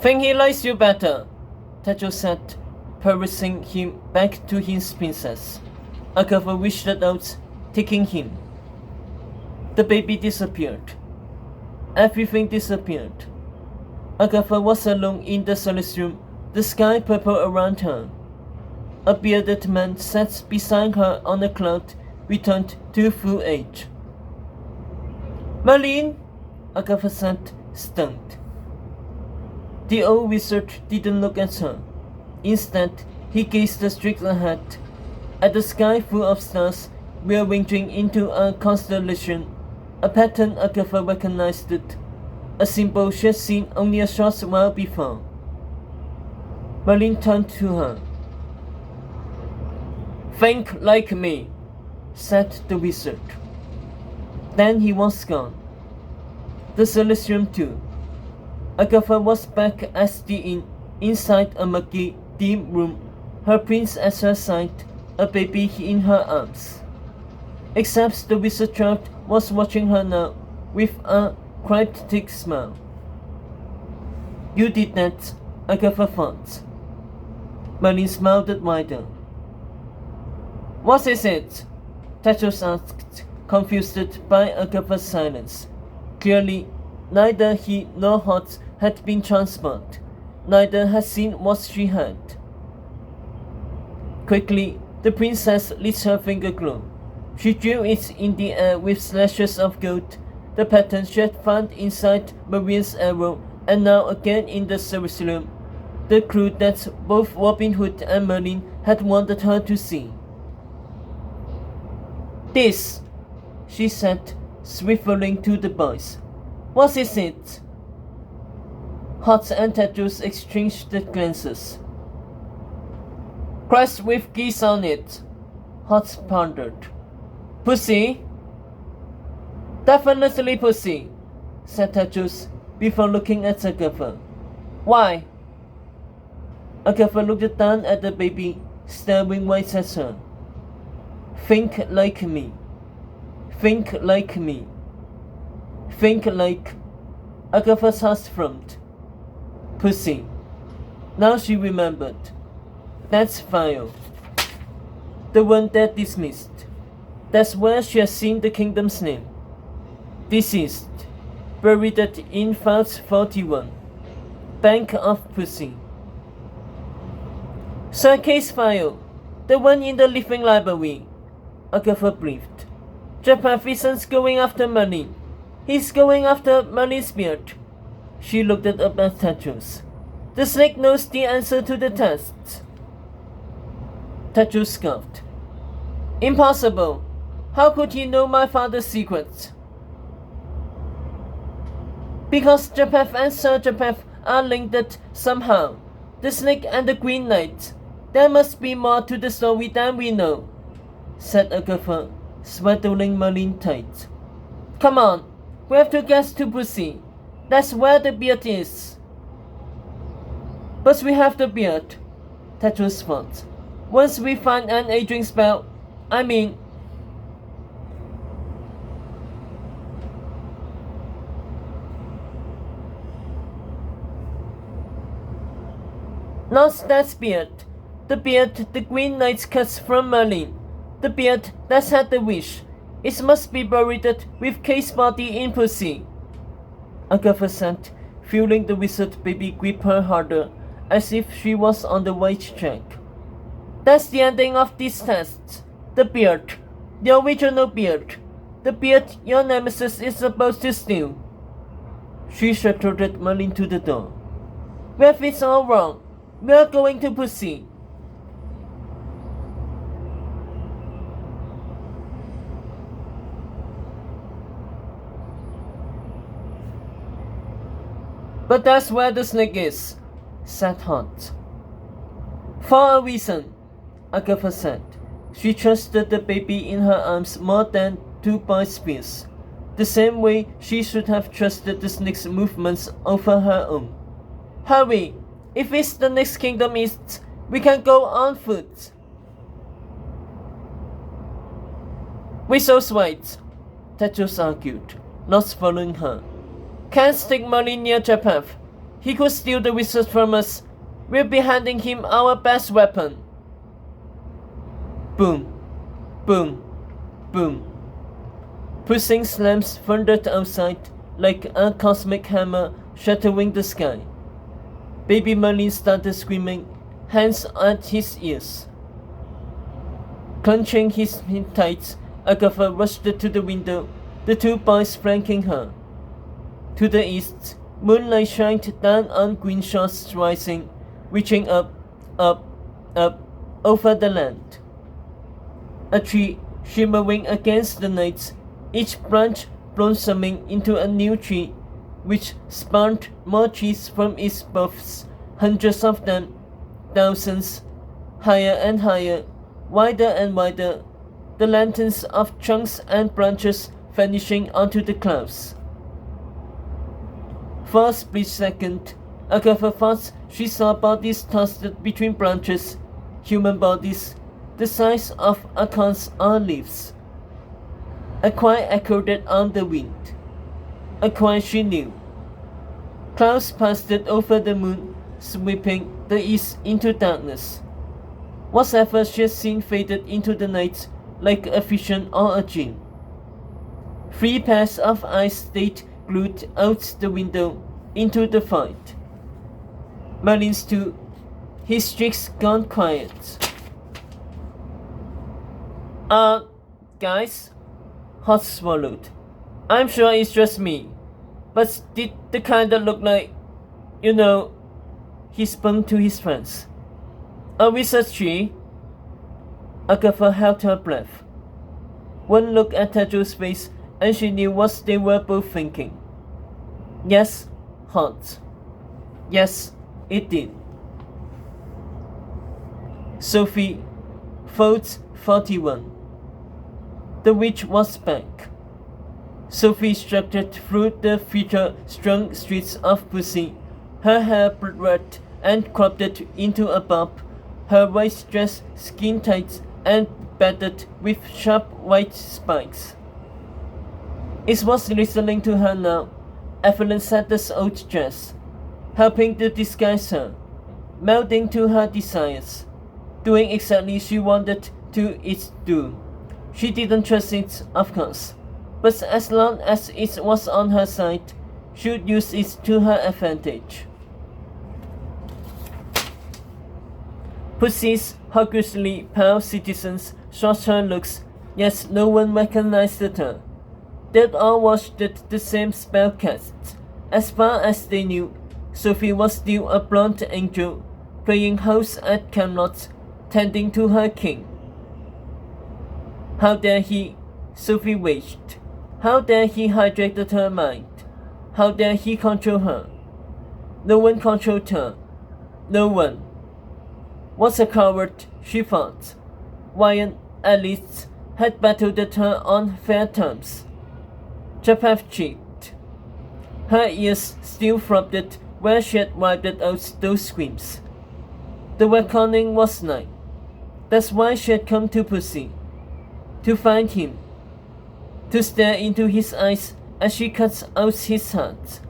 Think he likes you better, Techo said, pressing him back to his princess. Agatha wished out, taking him. The baby disappeared. Everything disappeared. Agatha was alone in the service room, the sky purple around her. A bearded man sat beside her on a cloud, returned to full age. Merlin, Agatha said, stunned. The old wizard didn't look at her. Instead, he gazed straight ahead, at the sky full of stars, rearranging into a constellation, a pattern Agatha recognized it, a symbol she had seen only a short while before. Merlin turned to her. Think like me, said the wizard. Then he was gone. The celestium too. Agatha was back at the inn, inside a muggy, dim room, her prince at her side, a baby in her arms. Except the wizard child was watching her now, with a cryptic smile. You did that, Agatha thought. Merlin smiled wider. What is it? Tetros asked, confused by Agatha's silence. Clearly, neither he nor Hot had been transported. Neither had seen what she had. Quickly, the princess lit her finger glow. She drew it in the air with slashes of gold, the pattern she had found inside Marian's arrow, and now again in the service room, the clue that both Robin Hood and Merlin had wanted her to see. This, she said, swiveling to the boys. What is it? Hot and Tetros exchanged glances. Crest with geese on it, Hot pondered. Pussy? Definitely pussy, said Tetros before looking at Agatha. Why? Agatha looked down at the baby, staring right at her. Think like me. Think like me. Think like... Agatha's heart thrummed. Pussy. Now she remembered. That's file. The one that dismissed. That's where she has seen the kingdom's name. Deceased. Buried in Vault 41. Bank of Pussy. Sir case file. The one in the living library. Agatha breathed. Japan isn't going after Merlin. He's going after Merlin's beard. She looked up at Tetros. The snake knows the answer to the test. Tetros scoffed. Impossible. How could he know my father's secrets? Because Japheth and Sir Japheth are linked somehow. The snake and the Green Knight. There must be more to the story than we know, said Agatha, swaddling Merlin tight. Come on, we have to get to Pussy. That's where the beard is. But we have the beard, Tetros thought. Once we find an aging spell, not that beard. The beard the Green Knight cuts from Merlin. The beard that's had the wish. It must be buried with Kay's body in Pussy. Agatha said, feeling the wizard baby grip her harder, as if she was on the right track. That's the ending of this test. The beard. The original beard. The beard your nemesis is supposed to steal. She shuttered Merlin to the door. We have it all wrong. We are going to Pussy. But that's where the snake is, said Hot. For a reason, Agatha said. She trusted the baby in her arms more than two boys' spears, the same way she should have trusted the snake's movements over her own. Hurry! If it's the next kingdom east, we can go on foot. Whistle's right, Tetros argued, not following her. Can't stick Merlin near Japheth. He could steal the wizard from us. We'll be handing him our best weapon. Boom, boom, boom. Pussing slams thundered outside like a cosmic hammer shattering the sky. Baby Merlin started screaming, hands at his ears. Clenching his tights, Agatha rushed to the window, the two boys flanking her. To the east, moonlight shined down on green shores rising, reaching up, up, up, over the land. A tree shimmering against the night, each branch blossoming into a new tree, which spawned more trees from its boughs, hundreds of them, thousands, higher and higher, wider and wider, the lanterns of trunks and branches vanishing onto the clouds. For a split second, Agatha thought she saw bodies tossed between branches, human bodies, the size of acorns or leaves. A cry echoed on the wind, a cry she knew. Clouds passed over the moon, sweeping the east into darkness. Whatever she had seen faded into the night like a vision or a dream. 3 pairs of eyes stayed glued out the window into the void. Merlin's too, his streaks gone quiet. Guys? Hot swallowed. I'm sure it's just me. But did the kinda look like, he spun to his friends. A wizard tree? Agatha held her breath. One look at Tadjo's face and she knew what they were both thinking. Yes, hot. Yes, it did. Sophie, Fold 41. The witch was back. Sophie strutted through the feature-strung streets of Pussy, her hair braided and cropped into a bob, her white dress skin-tight and battered with sharp white spikes. It was listening to her now, Evelyn Satter's old dress, helping to disguise her, melding to her desires, doing exactly she wanted to it do. She didn't trust it, of course, but as long as it was on her side, she would use it to her advantage. Pussy's huggishly pale citizens shot her looks, yet no one recognized her. They'd all watched the same spell cast. As far as they knew, Sophie was still a blonde angel, playing house at Camelot, tending to her king. How dare he, Sophie raged. How dare he hijack her mind? How dare he control her? No one controlled her. No one. What a coward, she thought. Ryan, at least, had battled her on fair terms. Japheth cheeked. Her ears still throbbed where she had wiped out those screams. The reckoning was nigh. That's why she had come to Pussy. To find him. To stare into his eyes as she cut out his heart.